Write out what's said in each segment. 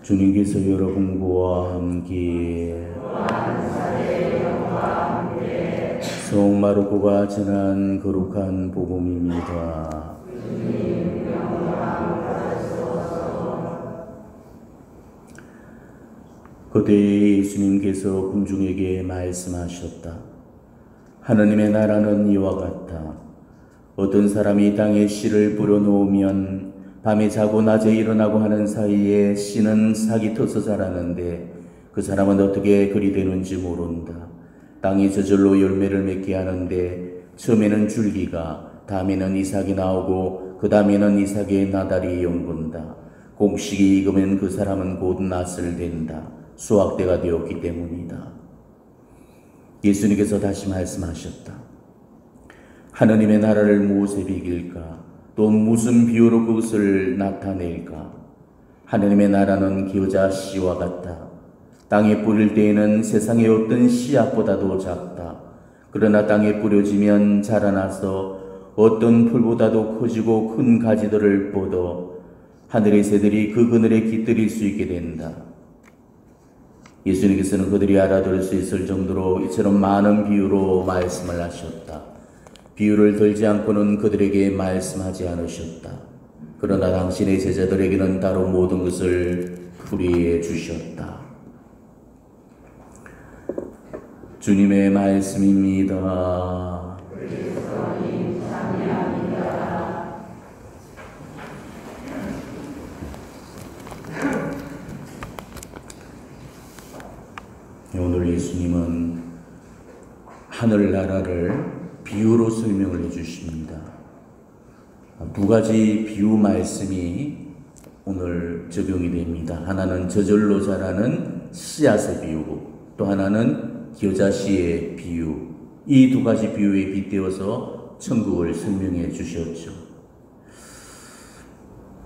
주님께서 여러분과 함께 성 마르코가 전한 거룩한 복음입니다. 그때 예수님께서 군중에게 말씀하셨다. 하느님의 나라는 이와 같다. 어떤 사람이 땅에 씨를 뿌려놓으면 밤에 자고 낮에 일어나고 하는 사이에 씨는 싹이 터서 자라는데 그 사람은 어떻게 그리 되는지 모른다. 땅이 저절로 열매를 맺게 하는데 처음에는 줄기가, 다음에는 이삭이 나오고 그 다음에는 이삭의 나달이 연근다. 곡식이 익으면 그 사람은 곧 낫을 된다. 수확대가 되었기 때문이다. 예수님께서 다시 말씀하셨다. 하느님의 나라를 무엇에 비길까? 또 무슨 비유로 그것을 나타낼까? 하느님의 나라는 기어자 씨와 같다. 땅에 뿌릴 때에는 세상의 어떤 씨앗보다도 작다. 그러나 땅에 뿌려지면 자라나서 어떤 풀보다도 커지고 큰 가지들을 뻗어 하늘의 새들이 그 그늘에 깃들일 수 있게 된다. 예수님께서는 그들이 알아들을 수 있을 정도로 이처럼 많은 비유로 말씀을 하셨다. 비유를 들지 않고는 그들에게 말씀하지 않으셨다. 그러나 당신의 제자들에게는 따로 모든 것을 풀이해 주셨다. 주님의 말씀입니다. 오늘 예수님은 하늘나라를 비유로 설명을 해주십니다. 두 가지 비유 말씀이 오늘 적용이 됩니다. 하나는 저절로 자라는 씨앗의 비유고 또 하나는 기어자씨의 비유. 이 두 가지 비유에 빗대어서 천국을 설명해 주셨죠.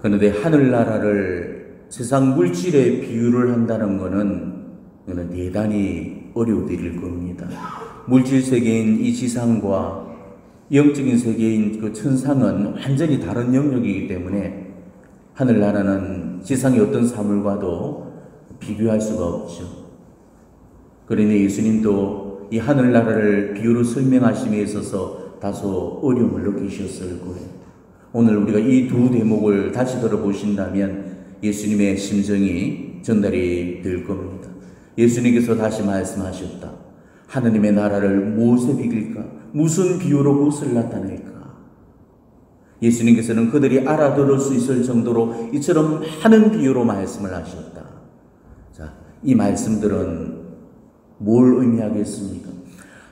그런데 하늘나라를 세상 물질에 비유를 한다는 것은 대단히 어려워질 겁니다. 물질 세계인 이 지상과 영적인 세계인 그 천상은 완전히 다른 영역이기 때문에 하늘나라는 지상의 어떤 사물과도 비교할 수가 없죠. 그러니 예수님도 이 하늘나라를 비유로 설명하심에 있어서 다소 어려움을 느끼셨을 거예요. 오늘 우리가 이 두 대목을 다시 들어보신다면 예수님의 심정이 전달이 될 겁니다. 예수님께서 다시 말씀하셨다. 하느님의 나라를 무엇에 비길까? 무슨 비유로 무엇을 나타낼까? 예수님께서는 그들이 알아들을 수 있을 정도로 이처럼 많은 비유로 말씀을 하셨다. 자, 이 말씀들은 뭘 의미하겠습니까?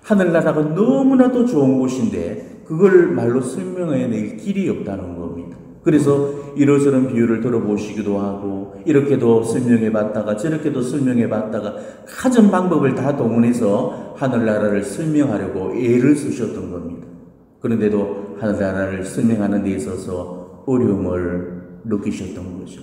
하늘나라가 너무나도 좋은 곳인데 그걸 말로 설명해낼 길이 없다는 겁니다. 그래서 이러저런 비유를 들어보시기도 하고 이렇게도 설명해봤다가 저렇게도 설명해봤다가 가진 방법을 다 동원해서 하늘나라를 설명하려고 애를 쓰셨던 겁니다. 그런데도 하늘나라를 설명하는 데 있어서 어려움을 느끼셨던 거죠.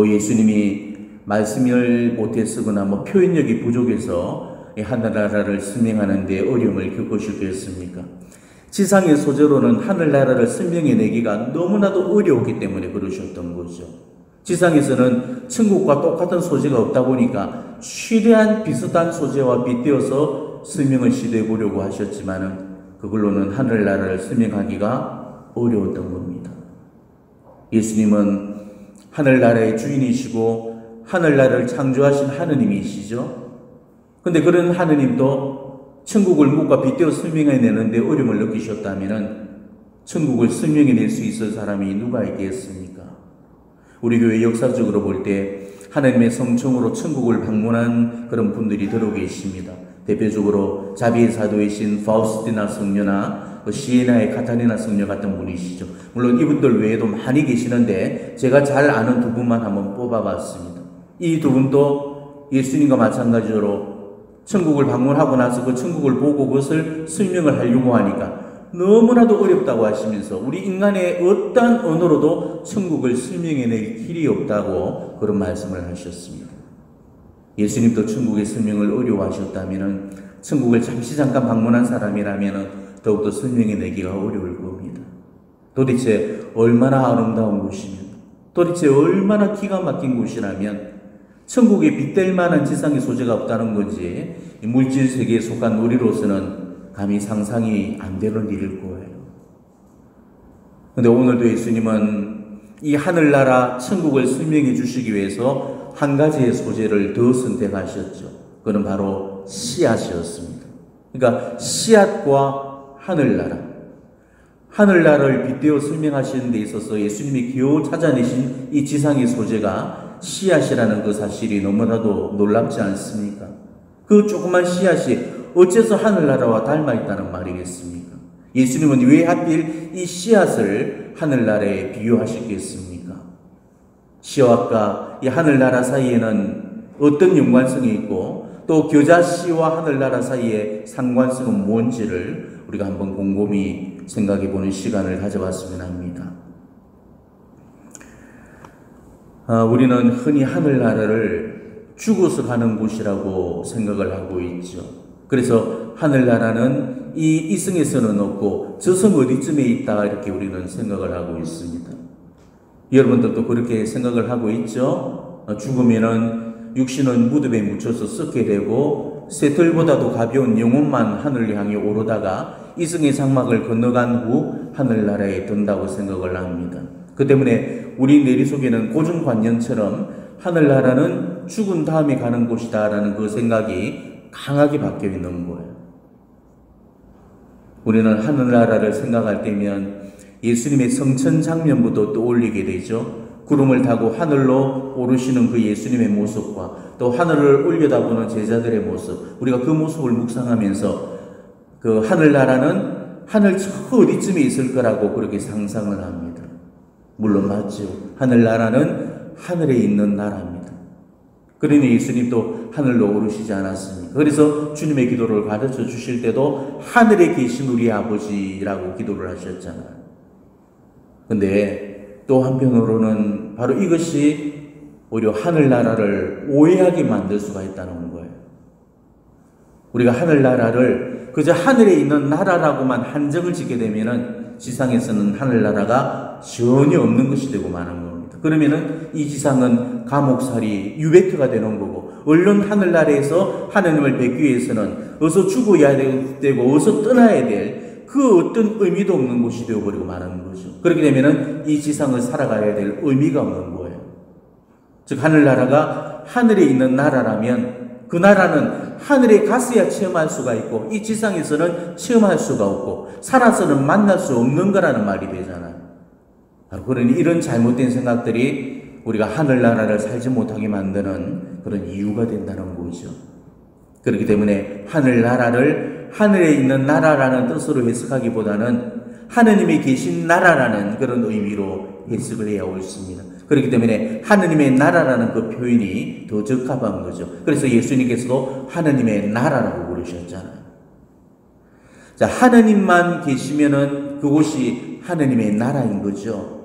예수님이 말씀을 못해 쓰거나 표현력이 부족해서 하늘나라를 설명하는 데 어려움을 겪으셨겠습니까? 지상의 소재로는 하늘나라를 설명해내기가 너무나도 어려웠기 때문에 그러셨던 거죠. 지상에서는 천국과 똑같은 소재가 없다 보니까 최대한 비슷한 소재와 빗대어서 설명을 시도해보려고 하셨지만 그걸로는 하늘나라를 설명하기가 어려웠던 겁니다. 예수님은 하늘나라의 주인이시고 하늘나라를 창조하신 하느님이시죠. 근데 그런 하느님도 천국을 무엇과 빗대어 설명해내는데 어려움을 느끼셨다면 천국을 설명해낼 수 있을 사람이 누가 있겠습니까? 우리 교회 역사적으로 볼 때 하나님의 성청으로 천국을 방문한 그런 분들이 들어 계십니다. 대표적으로 자비의 사도이신 파우스티나 성녀나 시에나의 카타리나 성녀 같은 분이시죠. 물론 이분들 외에도 많이 계시는데 제가 잘 아는 두 분만 한번 뽑아봤습니다. 이 두 분도 예수님과 마찬가지로 천국을 방문하고 나서 그 천국을 보고 그것을 설명을 하려고 하니까 너무나도 어렵다고 하시면서 우리 인간의 어떠한 언어로도 천국을 설명해낼 길이 없다고 그런 말씀을 하셨습니다. 예수님도 천국의 설명을 어려워하셨다면 천국을 잠깐 방문한 사람이라면 더욱더 설명해내기가 어려울 겁니다. 도대체 얼마나 아름다운 곳이며 도대체 얼마나 기가 막힌 곳이라면 천국에 빗댈 만한 지상의 소재가 없다는 건지 물질 세계에 속한 우리로서는 감히 상상이 안 되는 일일 거예요. 근데 오늘도 예수님은 이 하늘나라 천국을 설명해 주시기 위해서 한 가지의 소재를 더 선택하셨죠. 그는 바로 씨앗이었습니다. 그러니까 씨앗과 하늘나라를 빗대어 설명하시는 데 있어서 예수님이 겨우 찾아내신 이 지상의 소재가 씨앗이라는 그 사실이 너무나도 놀랍지 않습니까? 그 조그만 씨앗이 어째서 하늘나라와 닮아 있다는 말이겠습니까? 예수님은 왜 하필 이 씨앗을 하늘나라에 비유하시겠습니까? 씨앗과 이 하늘나라 사이에는 어떤 연관성이 있고 또 겨자씨와 하늘나라 사이의 상관성은 뭔지를 우리가 한번 곰곰이 생각해 보는 시간을 가져봤으면 합니다. 우리는 흔히 하늘나라를 죽어서 가는 곳이라고 생각을 하고 있죠. 그래서 하늘나라는 이 이승에서는 없고 저승 어디쯤에 있다 이렇게 우리는 생각을 하고 있습니다. 여러분들도 그렇게 생각을 하고 있죠. 죽으면은 육신은 무덤에 묻혀서 썩게 되고 새털보다도 가벼운 영혼만 하늘을 향해 오르다가 이승의 장막을 건너간 후 하늘나라에 든다고 생각을 합니다. 그 때문에 우리 내리속에는 고정관념처럼 하늘나라는 죽은 다음에 가는 곳이다 라는 그 생각이 강하게 박혀 있는 거예요. 우리는 하늘나라를 생각할 때면 예수님의 성천 장면부터 떠올리게 되죠. 구름을 타고 하늘로 오르시는 그 예수님의 모습과 또 하늘을 올려다보는 제자들의 모습, 우리가 그 모습을 묵상하면서 그 하늘나라는 하늘 저 어디쯤에 있을 거라고 그렇게 상상을 합니다. 물론 맞죠. 하늘나라는 하늘에 있는 나라입니다. 그러니 예수님도 하늘로 오르시지 않았습니까? 그래서 주님의 기도를 가르쳐 주실 때도 하늘에 계신 우리 아버지라고 기도를 하셨잖아요. 근데 또 한편으로는 바로 이것이 오히려 하늘나라를 오해하게 만들 수가 있다는 거예요. 우리가 하늘나라를 그저 하늘에 있는 나라라고만 한정을 짓게 되면은 지상에서는 하늘나라가 전혀 없는 것이 되고 마는 겁니다. 그러면은 이 지상은 감옥살이 유배트가 되는 거고, 얼른 하늘나라에서 하느님을 뵙기 위해서는 어서 죽어야 되고 어서 떠나야 될 그 어떤 의미도 없는 곳이 되어버리고 마는 거죠. 그렇게 되면은 이 지상을 살아가야 될 의미가 없는 거예요. 즉 하늘나라가 하늘에 있는 나라라면 그 나라는 하늘에 갔어야 체험할 수가 있고 이 지상에서는 체험할 수가 없고 살아서는 만날 수 없는 거라는 말이 되잖아요. 그러니 이런 잘못된 생각들이 우리가 하늘나라를 살지 못하게 만드는 그런 이유가 된다는 거죠. 그렇기 때문에 하늘나라를 하늘에 있는 나라라는 뜻으로 해석하기보다는 하느님이 계신 나라라는 그런 의미로 해석을 해야 옳습니다. 그렇기 때문에 하느님의 나라라는 그 표현이 더 적합한 거죠. 그래서 예수님께서도 하느님의 나라라고 부르셨잖아요. 자, 하느님만 계시면은 그곳이 하느님의 나라인 거죠.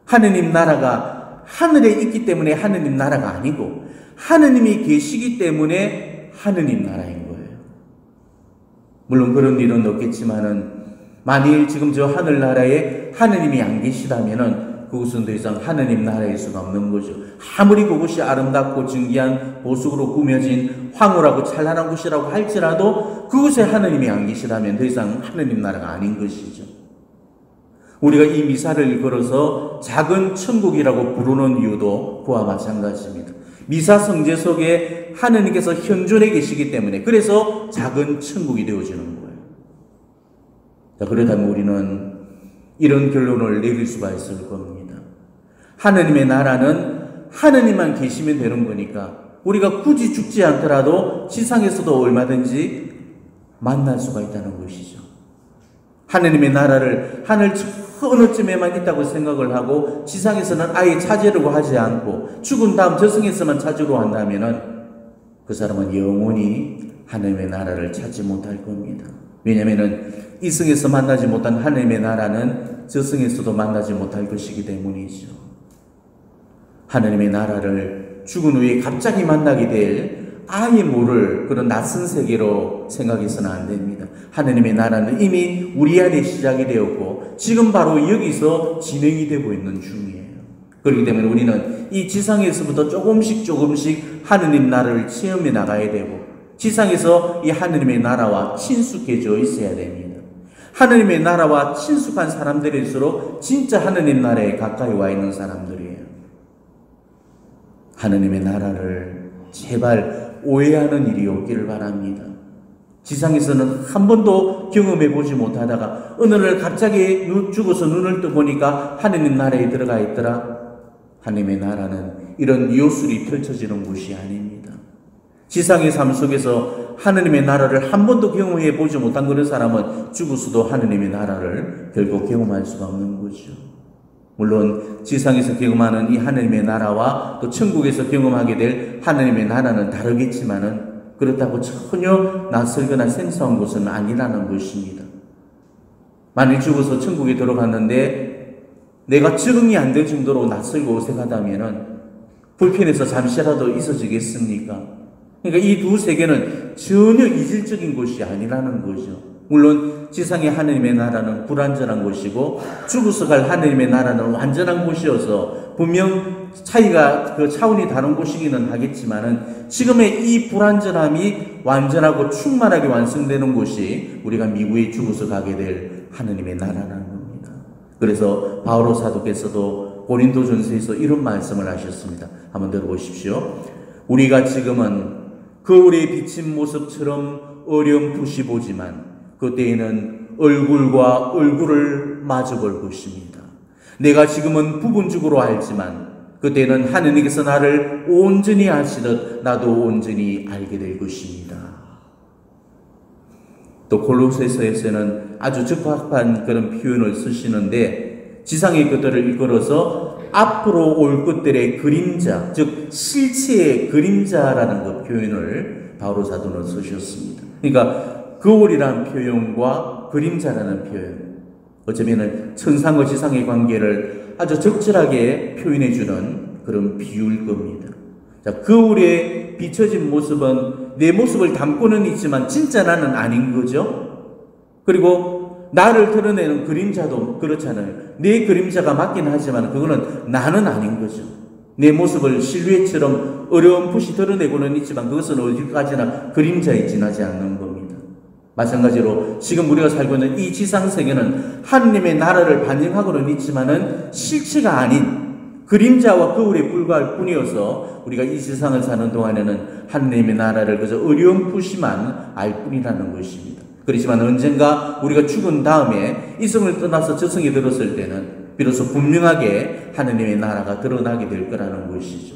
하느님 나라가 하늘에 있기 때문에 하느님 나라가 아니고 하느님이 계시기 때문에 하느님 나라인 거예요. 물론 그런 일은 없겠지만은 만일 지금 저 하늘나라에 하느님이 안 계시다면은 그곳은 더 이상 하느님 나라일 수가 없는 거죠. 아무리 그곳이 아름답고 증기한 보석으로 꾸며진 황홀하고 찬란한 곳이라고 할지라도 그곳에 하느님이 안 계시다면 더 이상 하느님 나라가 아닌 것이죠. 우리가 이 미사를 걸어서 작은 천국이라고 부르는 이유도 그와 마찬가지입니다. 미사 성제 속에 하느님께서 현존해 계시기 때문에 그래서 작은 천국이 되어지는 거예요. 자, 그렇다면 우리는 이런 결론을 내릴 수가 있을 겁니다. 하느님의 나라는 하느님만 계시면 되는 거니까 우리가 굳이 죽지 않더라도 지상에서도 얼마든지 만날 수가 있다는 것이죠. 하느님의 나라를 하늘 어느 쯤에만 있다고 생각을 하고 지상에서는 아예 찾으려고 하지 않고 죽은 다음 저승에서만 찾으려고 한다면은 그 사람은 영원히 하느님의 나라를 찾지 못할 겁니다. 왜냐하면은 이승에서 만나지 못한 하느님의 나라는 저승에서도 만나지 못할 것이기 때문이죠. 하느님의 나라를 죽은 후에 갑자기 만나게 될 아예 모를 그런 낯선 세계로 생각해서는 안 됩니다. 하느님의 나라는 이미 우리 안에 시작이 되었고 지금 바로 여기서 진행이 되고 있는 중이에요. 그렇기 때문에 우리는 이 지상에서부터 조금씩 하느님 나라를 체험해 나가야 되고, 지상에서 이 하느님의 나라와 친숙해져 있어야 됩니다. 하느님의 나라와 친숙한 사람들일수록 진짜 하느님 나라에 가까이 와 있는 사람들이에요. 하느님의 나라를 제발 오해하는 일이 없기를 바랍니다. 지상에서는 한 번도 경험해 보지 못하다가 어느 날 갑자기 죽어서 눈을 떠보니까 하느님 나라에 들어가 있더라. 하느님의 나라는 이런 요술이 펼쳐지는 곳이 아닙니다. 지상의 삶 속에서 하느님의 나라를 한 번도 경험해 보지 못한 그런 사람은 죽어서도 하느님의 나라를 결국 경험할 수가 없는 거죠. 물론 지상에서 경험하는 이 하느님의 나라와 또 천국에서 경험하게 될 하느님의 나라는 다르겠지만은 그렇다고 전혀 낯설거나 생소한 곳은 아니라는 것입니다. 만일 죽어서 천국에 들어갔는데 내가 적응이 안 될 정도로 낯설고 어색하다면은 불편해서 잠시라도 있어지겠습니까? 그러니까 이 두 세계는 전혀 이질적인 것이 아니라는 거죠. 물론 지상의 하느님의 나라는 불완전한 곳이고 죽어서 갈 하느님의 나라는 완전한 곳이어서 분명 차이가 차원이 다른 곳이기는 하겠지만은 지금의 이 불완전함이 완전하고 충만하게 완성되는 곳이 우리가 미국에 죽어서 가게 될 하느님의 나라라는 겁니다. 그래서 바오로 사도께서도 고린도전서에서 이런 말씀을 하셨습니다. 한번 들어보십시오. 우리가 지금은 거울에 비친 모습처럼 어렴풋이 보지만 그때에는 얼굴과 얼굴을 마주 볼 것입니다. 내가 지금은 부분적으로 알지만 그때는 하느님께서 나를 온전히 아시듯 나도 온전히 알게 될 것입니다. 또 골로새서에서는 아주 적합한 그런 표현을 쓰시는데 지상의 것들을 일컬어서 앞으로 올 것들의 그림자, 즉 실체의 그림자라는 그 표현을 바오로 사도는 쓰셨습니다. 그러니까 거울이라는 표현과 그림자라는 표현, 어쩌면 천상과 지상의 관계를 아주 적절하게 표현해주는 그런 비유일 겁니다. 자, 거울에 비춰진 모습은 내 모습을 담고는 있지만 진짜 나는 아닌 거죠. 그리고 나를 드러내는 그림자도 그렇잖아요. 내 그림자가 맞긴 하지만 그거는 나는 아닌 거죠. 내 모습을 실루엣처럼 어렴풋이 드러내고는 있지만 그것은 어디까지나 그림자에 지나지 않는 겁니다. 마찬가지로 지금 우리가 살고 있는 이 지상세계는 하느님의 나라를 반영하고는 있지만은 실체가 아닌 그림자와 거울에 불과할 뿐이어서 우리가 이 세상을 사는 동안에는 하느님의 나라를 그저 어렴풋이만 알 뿐이라는 것입니다. 그렇지만 언젠가 우리가 죽은 다음에 이 성을 떠나서 저 성에 들었을 때는 비로소 분명하게 하느님의 나라가 드러나게 될 거라는 것이죠.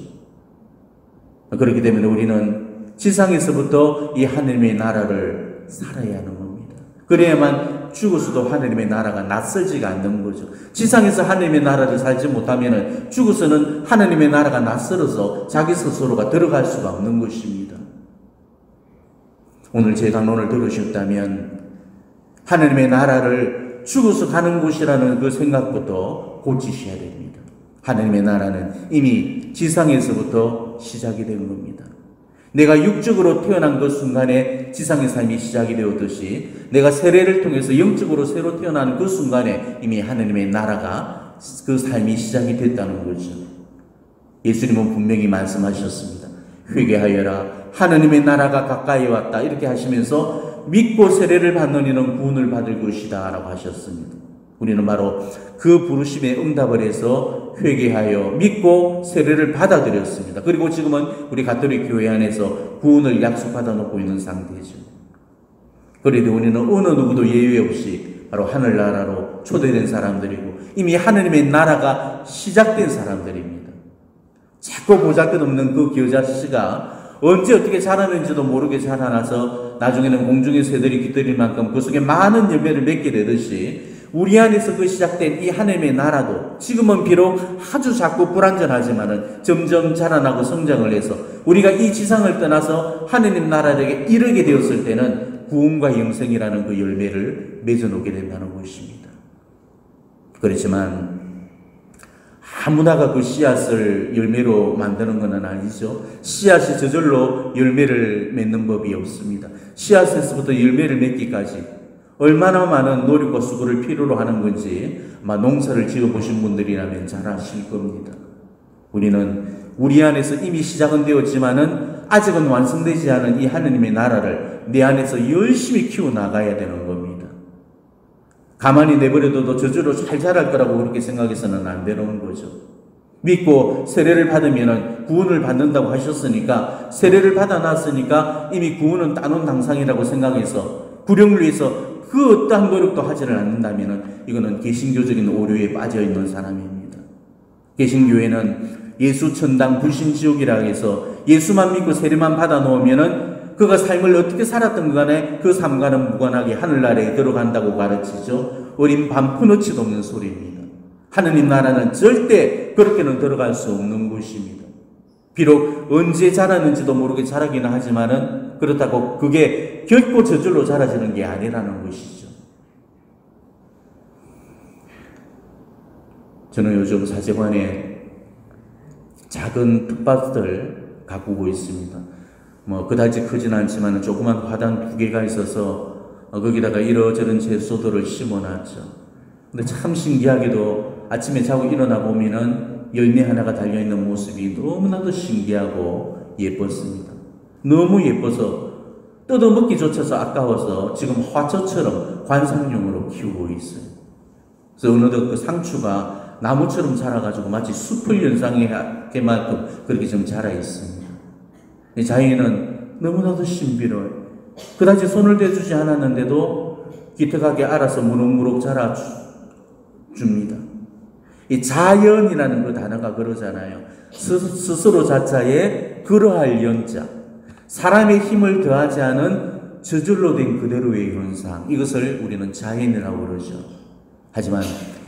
그렇기 때문에 우리는 지상에서부터 이 하느님의 나라를 살아야 하는 겁니다. 그래야만 죽어서도 하느님의 나라가 낯설지가 않는 거죠. 지상에서 하느님의 나라를 살지 못하면 죽어서는 하느님의 나라가 낯설어서 자기 스스로가 들어갈 수가 없는 것입니다. 오늘 제 강론을 들으셨다면 하느님의 나라를 죽어서 가는 곳이라는 그 생각부터 고치셔야 됩니다. 하느님의 나라는 이미 지상에서부터 시작이 된 겁니다. 내가 육적으로 태어난 그 순간에 지상의 삶이 시작이 되었듯이 내가 세례를 통해서 영적으로 새로 태어나는 그 순간에 이미 하느님의 나라가 그 삶이 시작이 됐다는 거죠. 예수님은 분명히 말씀하셨습니다. 회개하여라. 하느님의 나라가 가까이 왔다. 이렇게 하시면서 믿고 세례를 받는 이는 구원을 받을 것이다 라고 하셨습니다. 우리는 바로 그 부르심에 응답을 해서 회개하여 믿고 세례를 받아들였습니다. 그리고 지금은 우리 가톨릭 교회 안에서 구원을 약속받아 놓고 있는 상태죠. 그래도 우리는 어느 누구도 예외 없이 바로 하늘나라로 초대된 사람들이고 이미 하느님의 나라가 시작된 사람들입니다. 자꾸 보잘것없는 그 겨자씨가 언제 어떻게 자라는지도 모르게 자라나서 나중에는 공중의 새들이 깃들일 만큼 그 속에 많은 열매를 맺게 되듯이 우리 안에서 그 시작된 이 하나님의 나라도 지금은 비록 아주 작고 불완전하지만은 점점 자라나고 성장을 해서 우리가 이 지상을 떠나서 하나님 나라에 이르게 되었을 때는 구원과 영생이라는 그 열매를 맺어놓게 된다는 것입니다. 그렇지만 아무나가 그 씨앗을 열매로 만드는 것은 아니죠. 씨앗이 저절로 열매를 맺는 법이 없습니다. 씨앗에서부터 열매를 맺기까지 얼마나 많은 노력과 수고를 필요로 하는 건지 아마 농사를 지어보신 분들이라면 잘 아실 겁니다. 우리는 우리 안에서 이미 시작은 되었지만은 아직은 완성되지 않은 이 하느님의 나라를 내 안에서 열심히 키워나가야 되는 겁니다. 가만히 내버려둬도 저절로 잘 자랄 거라고 그렇게 생각해서는 안 되는 거죠. 믿고 세례를 받으면 구원을 받는다고 하셨으니까, 세례를 받아놨으니까 이미 구원은 따놓은 당상이라고 생각해서 구령을 위해서 그 어떠한 노력도 하지를 않는다면 이거는 개신교적인 오류에 빠져있는 사람입니다. 개신교회는 예수 천당 불신 지옥이라 해서 예수만 믿고 세례만 받아 놓으면은 그가 삶을 어떻게 살았던 간에 그 삶과는 무관하게 하늘나라에 들어간다고 가르치죠. 어린 밤 푸너치도 없는 소리입니다. 하느님 나라는 절대 그렇게는 들어갈 수 없는 곳입니다. 비록 언제 자랐는지도 모르게 자라기는 하지만은 그렇다고 그게 결코 저절로 자라지는 게 아니라는 것이죠. 저는 요즘 사제관에 작은 텃밭을 가꾸고 있습니다. 그다지 크진 않지만 조그만 화단 2개가 있어서 거기다가 이러저런 채소들을 심어놨죠. 근데 참 신기하게도 아침에 자고 일어나 보면은 열매 하나가 달려있는 모습이 너무나도 신기하고 예뻤습니다. 너무 예뻐서 뜯어먹기조차도 아까워서 지금 화초처럼 관상용으로 키우고 있어요. 그래서 어느덧 그 상추가 나무처럼 자라가지고 마치 숲을 연상하게만큼 그렇게 좀 자라 있습니다. 이 자연은 너무나도 신비로워요. 그다지 손을 대주지 않았는데도 기특하게 알아서 무럭무럭 자라줍니다. 이 자연이라는 그 단어가 그러잖아요. 스스로 자자에 그러할 연자, 사람의 힘을 더하지 않은 저절로 된 그대로의 현상, 이것을 우리는 자연이라고 그러죠. 하지만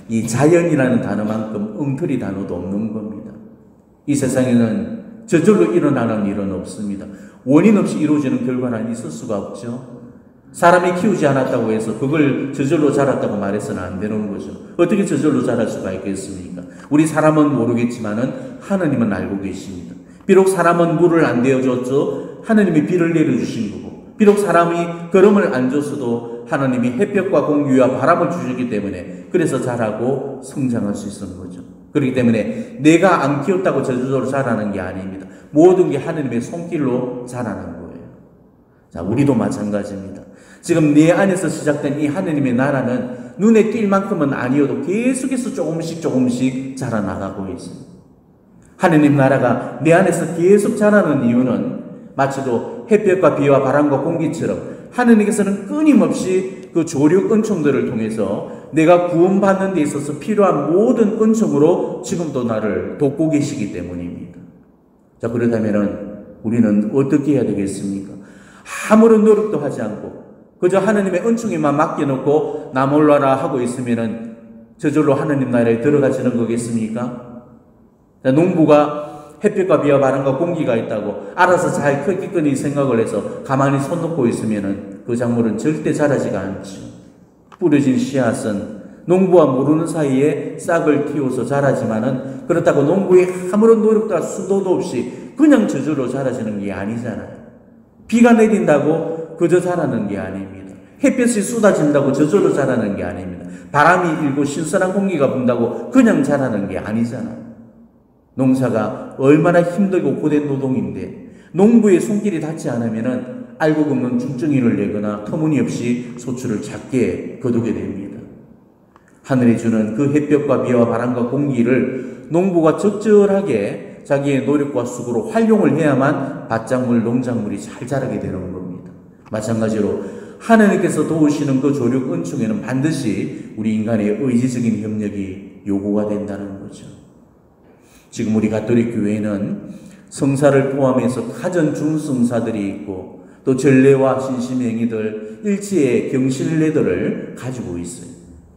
이 자연이라는 단어만큼 엉터리 단어도 없는 겁니다. 이 세상에는 저절로 일어나는 일은 없습니다. 원인 없이 이루어지는 결과는 있을 수가 없죠. 사람이 키우지 않았다고 해서 그걸 저절로 자랐다고 말해서는 안 되는 거죠. 어떻게 저절로 자랄 수가 있겠습니까? 우리 사람은 모르겠지만은 하느님은 알고 계십니다. 비록 사람은 물을 안 내어줬죠. 하느님이 비를 내려주신 거고, 비록 사람이 걸음을 안 줬어도 하느님이 햇볕과 공기와 바람을 주셨기 때문에 그래서 자라고 성장할 수 있는 거죠. 그렇기 때문에 내가 안 키웠다고 저절로 자라는 게 아닙니다. 모든 게 하느님의 손길로 자라는 거예요. 자, 우리도 마찬가지입니다. 지금 내 안에서 시작된 이 하느님의 나라는 눈에 띌 만큼은 아니어도 계속해서 조금씩 자라나가고 있습니다. 하느님 나라가 내 안에서 계속 자라는 이유는 마치도 햇볕과 비와 바람과 공기처럼 하느님께서는 끊임없이 그 조력 은총들을 통해서 내가 구원받는 데 있어서 필요한 모든 은총으로 지금도 나를 돕고 계시기 때문입니다. 자, 그렇다면 우리는 어떻게 해야 되겠습니까? 아무런 노력도 하지 않고 그저 하느님의 은총에만 맡겨놓고 나 몰라라 하고 있으면은 저절로 하느님 나라에 들어가시는 거겠습니까? 자, 농부가 햇빛과 비와 바람과 공기가 있다고 알아서 잘 크기끈히 생각을 해서 가만히 손 놓고 있으면은 그 작물은 절대 자라지가 않죠. 뿌려진 씨앗은 농부와 모르는 사이에 싹을 틔워서 자라지만은 그렇다고 농부의 아무런 노력과 수도도 없이 그냥 저절로 자라지는 게 아니잖아요. 비가 내린다고 그저 자라는 게 아닙니다. 햇볕이 쏟아진다고 저절로 자라는 게 아닙니다. 바람이 일고 신선한 공기가 분다고 그냥 자라는 게 아니잖아요. 농사가 얼마나 힘들고 고된 노동인데 농부의 손길이 닿지 않으면은 알고 보면 중증이를 내거나 터무니없이 소출을 작게 거두게 됩니다. 하늘이 주는 그 햇볕과 비와 바람과 공기를 농부가 적절하게 자기의 노력과 수고로 활용을 해야만 밭작물, 농작물이 잘 자라게 되는 겁니다. 마찬가지로 하나님께서 도우시는 그 조력 은총에는 반드시 우리 인간의 의지적인 협력이 요구가 된다는 거죠. 지금 우리 가톨릭 교회는 성사를 포함해서 가전 중성사들이 있고 또 전례와 신심행위들, 일체의 경실례들을 가지고 있어요.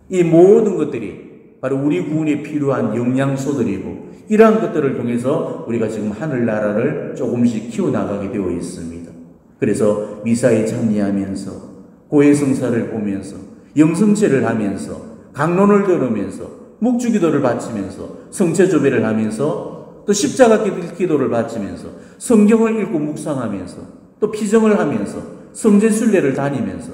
이 모든 것들이 바로 우리 구원에 필요한 영양소들이고 이러한 것들을 통해서 우리가 지금 하늘나라를 조금씩 키워나가게 되어 있습니다. 그래서 미사에 참여하면서 고해성사를 보면서 영성체를 하면서 강론을 들으면서 묵주기도를 바치면서 성체조배를 하면서 또 십자가 기도를 바치면서 성경을 읽고 묵상하면서 또 피정을 하면서 성제순례를 다니면서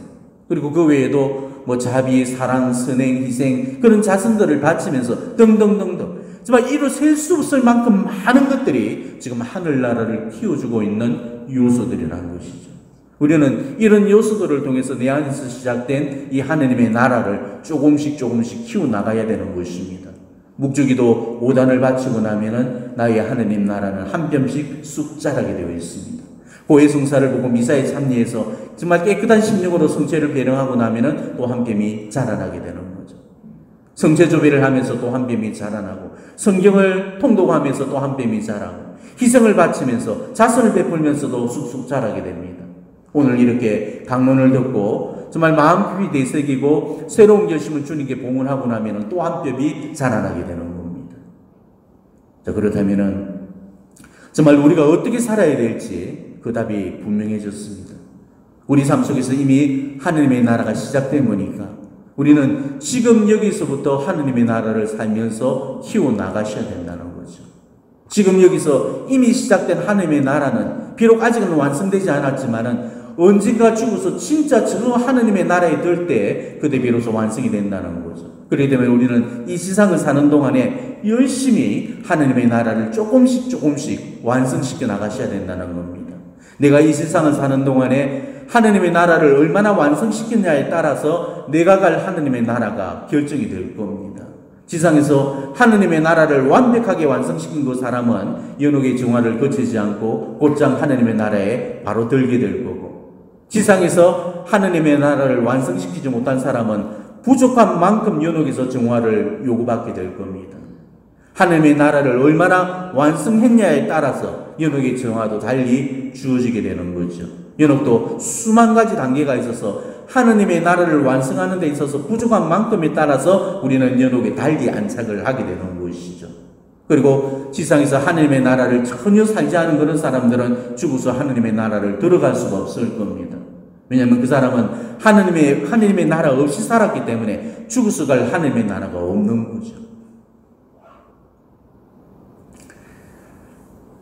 그리고 그 외에도 자비, 사랑, 선행, 희생 그런 자선들을 바치면서 등등등등 정말 이루 셀 수 없을 만큼 많은 것들이 지금 하늘나라를 키워주고 있는 요소들이라는 것이죠. 우리는 이런 요소들을 통해서 내 안에서 시작된 이 하느님의 나라를 조금씩 키워나가야 되는 것입니다. 묵주기도 5단을 바치고 나면은 나의 하느님 나라는 한 뼘씩 쑥 자라게 되어 있습니다. 고해성사를 보고 미사의 참리에서 정말 깨끗한 심령으로 성체를 배령하고 나면은 또 한 뼘이 자라나게 되는 거죠. 성체조배를 하면서 또 한 뼘이 자라나고, 성경을 통독하면서 또 한 뼘이 자라고, 희생을 바치면서 자선을 베풀면서도 쑥쑥 자라게 됩니다. 오늘 이렇게 강론을 듣고 정말 마음 깊이 되새기고 새로운 결심을 주님께 봉헌하고 나면은 또 한 뼘이 자라나게 되는 겁니다. 자, 그렇다면은 정말 우리가 어떻게 살아야 될지 그 답이 분명해졌습니다. 우리 삶 속에서 이미 하느님의 나라가 시작된 거니까 우리는 지금 여기서부터 하느님의 나라를 살면서 키워나가셔야 된다는 거죠. 지금 여기서 이미 시작된 하느님의 나라는 비록 아직은 완성되지 않았지만은 언젠가 죽어서 진짜 저 하느님의 나라에 들 때 그때 비로소 완성이 된다는 거죠. 그렇기 때문에 우리는 이 세상을 사는 동안에 열심히 하느님의 나라를 조금씩 완성시켜 나가셔야 된다는 겁니다. 내가 이 세상을 사는 동안에 하느님의 나라를 얼마나 완성시켰냐에 따라서 내가 갈 하느님의 나라가 결정이 될 겁니다. 지상에서 하느님의 나라를 완벽하게 완성시킨 그 사람은 연옥의 정화를 거치지 않고 곧장 하느님의 나라에 바로 들게 될 거고, 지상에서 하느님의 나라를 완성시키지 못한 사람은 부족한 만큼 연옥에서 정화를 요구받게 될 겁니다. 하느님의 나라를 얼마나 완성했냐에 따라서 연옥의 정화도 달리 주어지게 되는 거죠. 연옥도 수만 가지 단계가 있어서 하느님의 나라를 완성하는 데 있어서 부족한 만큼에 따라서 우리는 연옥에 달리 안착을 하게 되는 것이죠. 그리고 지상에서 하느님의 나라를 전혀 살지 않은 그런 사람들은 죽어서 하느님의 나라를 들어갈 수가 없을 겁니다. 왜냐하면 그 사람은 하느님의 나라 없이 살았기 때문에 죽어서 갈 하느님의 나라가 없는 거죠.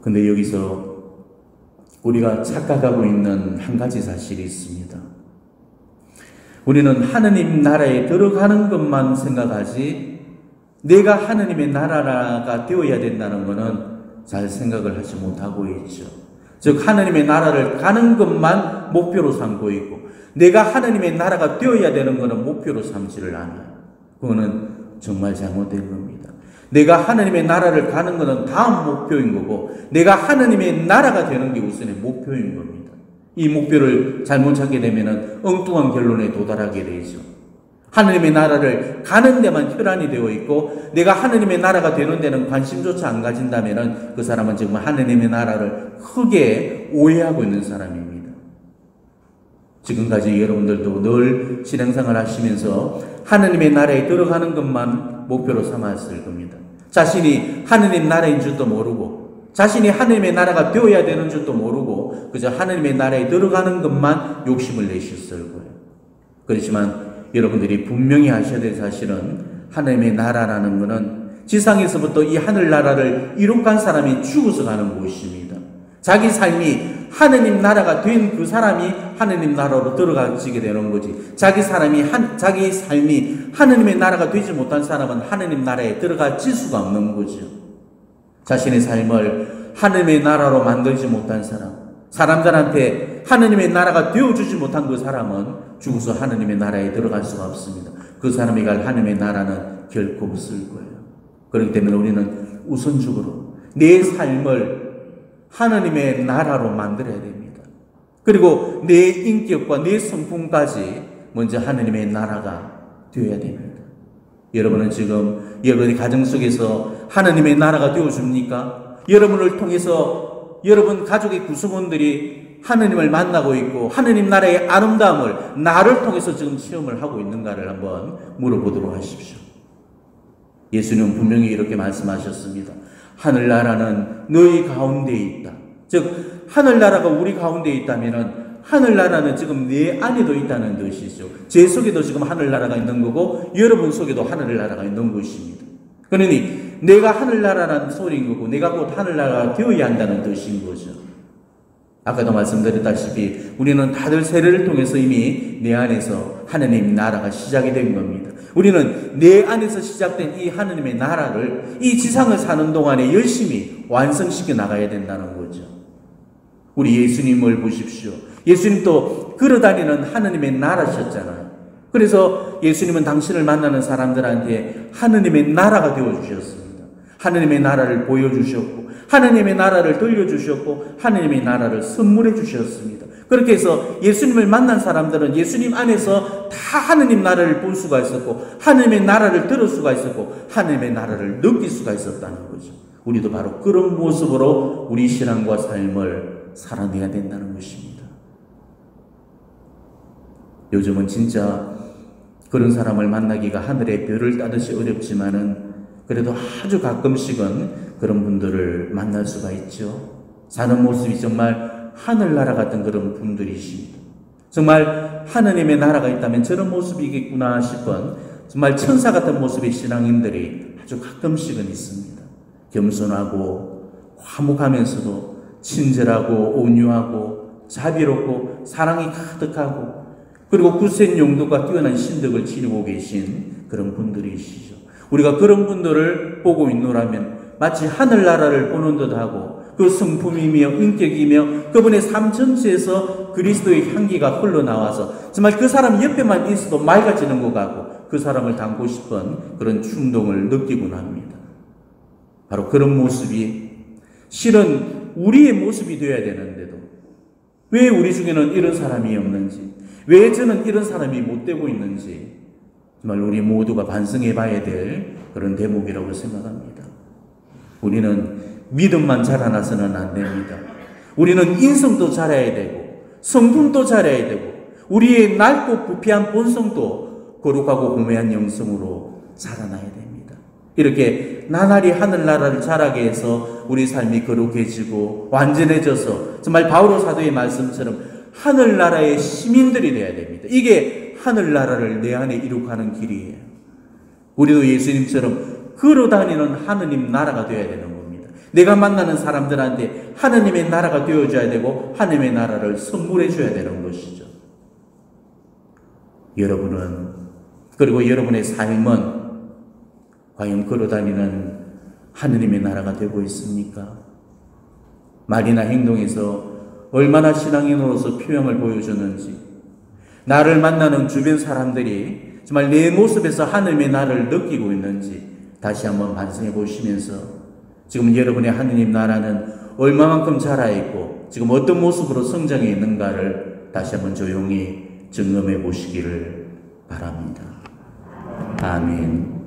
근데 여기서 우리가 착각하고 있는 한 가지 사실이 있습니다. 우리는 하느님 나라에 들어가는 것만 생각하지 내가 하느님의 나라가 되어야 된다는 것은 잘 생각을 하지 못하고 있죠. 즉 하느님의 나라를 가는 것만 목표로 삼고 있고 내가 하느님의 나라가 되어야 되는 것은 목표로 삼지를 않아요. 그거는 정말 잘못된 겁니다. 내가 하느님의 나라를 가는 것은 다음 목표인 거고 내가 하느님의 나라가 되는 게 우선의 목표인 겁니다. 이 목표를 잘못 찾게 되면 엉뚱한 결론에 도달하게 되죠. 하느님의 나라를 가는 데만 혈안이 되어 있고 내가 하느님의 나라가 되는 데는 관심조차 안 가진다면 그 사람은 정말 하느님의 나라를 크게 오해하고 있는 사람입니다. 지금까지 여러분들도 늘 신앙생활 하시면서 하느님의 나라에 들어가는 것만 목표로 삼았을 겁니다. 자신이 하느님 나라인 줄도 모르고 자신이 하느님의 나라가 되어야 되는 줄도 모르고 그저 하느님의 나라에 들어가는 것만 욕심을 내셨을 거예요. 그렇지만 여러분들이 분명히 아셔야 될 사실은 하느님의 나라라는 것은 지상에서부터 이 하늘나라를 이룩한 사람이 죽어서 가는 곳입니다. 자기 삶이 하느님 나라가 된 그 사람이 하느님 나라로 들어가지게 되는 거지. 자기 삶이 하느님의 나라가 되지 못한 사람은 하느님 나라에 들어갈 수가 없는 거죠. 자신의 삶을 하느님의 나라로 만들지 못한 사람들한테 하느님의 나라가 되어주지 못한 그 사람은 죽어서 하느님의 나라에 들어갈 수가 없습니다. 그 사람이 갈 하느님의 나라는 결코 없을 거예요. 그렇기 때문에 우리는 우선적으로 내 삶을 하느님의 나라로 만들어야 됩니다. 그리고 내 인격과 내 성품까지 먼저 하느님의 나라가 되어야 됩니다. 여러분은 지금 여러분의 가정 속에서 하느님의 나라가 되어줍니까? 여러분을 통해서 여러분 가족의 구성원들이 하느님을 만나고 있고 하느님 나라의 아름다움을 나를 통해서 지금 체험을 하고 있는가를 한번 물어보도록 하십시오. 예수님은 분명히 이렇게 말씀하셨습니다. 하늘나라는 너희 가운데 있다. 즉 하늘나라가 우리 가운데 있다면 하늘나라는 지금 내 안에도 있다는 뜻이죠. 제 속에도 지금 하늘나라가 있는 거고 여러분 속에도 하늘나라가 있는 것입니다. 그러니 내가 하늘나라라는 소리인 거고 내가 곧 하늘나라가 되어야 한다는 뜻인 거죠. 아까도 말씀드렸다시피 우리는 다들 세례를 통해서 이미 내 안에서 하느님 나라가 시작이 된 겁니다. 우리는 내 안에서 시작된 이 하느님의 나라를 이 지상을 사는 동안에 열심히 완성시켜 나가야 된다는 거죠. 우리 예수님을 보십시오. 예수님도 걸어다니는 하느님의 나라셨잖아요. 그래서 예수님은 당신을 만나는 사람들한테 하느님의 나라가 되어주셨습니다. 하느님의 나라를 보여주셨고, 하느님의 나라를 들려주셨고, 하느님의 나라를 선물해 주셨습니다. 그렇게 해서 예수님을 만난 사람들은 예수님 안에서 다 하느님 나라를 볼 수가 있었고, 하느님의 나라를 들을 수가 있었고, 하느님의 나라를 느낄 수가 있었다는 거죠. 우리도 바로 그런 모습으로 우리 신앙과 삶을 살아내야 된다는 것입니다. 요즘은 진짜 그런 사람을 만나기가 하늘의 별을 따듯이 어렵지만은 그래도 아주 가끔씩은 그런 분들을 만날 수가 있죠. 사는 모습이 정말 하늘나라 같은 그런 분들이십니다. 정말 하느님의 나라가 있다면 저런 모습이겠구나 싶은 정말 천사 같은 모습의 신앙인들이 아주 가끔씩은 있습니다. 겸손하고 화목하면서도 친절하고 온유하고 자비롭고 사랑이 가득하고 그리고 굳센 용도가 뛰어난 신덕을 지니고 계신 그런 분들이시죠. 우리가 그런 분들을 보고 있노라면 마치 하늘나라를 보는 듯하고 그 성품이며 인격이며 그분의 삶 전체에서 그리스도의 향기가 흘러나와서 정말 그 사람 옆에만 있어도 맑아지는 것 같고 그 사람을 닮고 싶은 그런 충동을 느끼곤 합니다. 바로 그런 모습이 실은 우리의 모습이 되어야 되는데도 왜 우리 중에는 이런 사람이 없는지, 왜 저는 이런 사람이 못 되고 있는지 정말 우리 모두가 반성해 봐야 될 그런 대목이라고 생각합니다. 우리는 믿음만 자라나서는 안 됩니다. 우리는 인성도 자라야 되고 성품도 자라야 되고 우리의 낡고 부패한 본성도 거룩하고 고매한 영성으로 자라나야 됩니다. 이렇게 나날이 하늘나라를 자라게 해서 우리 삶이 거룩해지고 완전해져서 정말 바오로 사도의 말씀처럼 하늘나라의 시민들이 되어야 됩니다. 이게 하늘나라를 내 안에 이룩하는 길이에요. 우리도 예수님처럼 걸어다니는 하느님 나라가 되어야 되는 겁니다. 내가 만나는 사람들한테 하느님의 나라가 되어줘야 되고 하느님의 나라를 선물해 줘야 되는 것이죠. 여러분은 그리고 여러분의 삶은 과연 걸어다니는 하느님의 나라가 되고 있습니까? 말이나 행동에서 얼마나 신앙인으로서 표형을 보여주는지, 나를 만나는 주변 사람들이 정말 내 모습에서 하느님의 나라를 느끼고 있는지 다시 한번 반성해 보시면서 지금 여러분의 하느님 나라는 얼마만큼 자라있고 지금 어떤 모습으로 성장해 있는가를 다시 한번 조용히 점검해 보시기를 바랍니다. 아멘.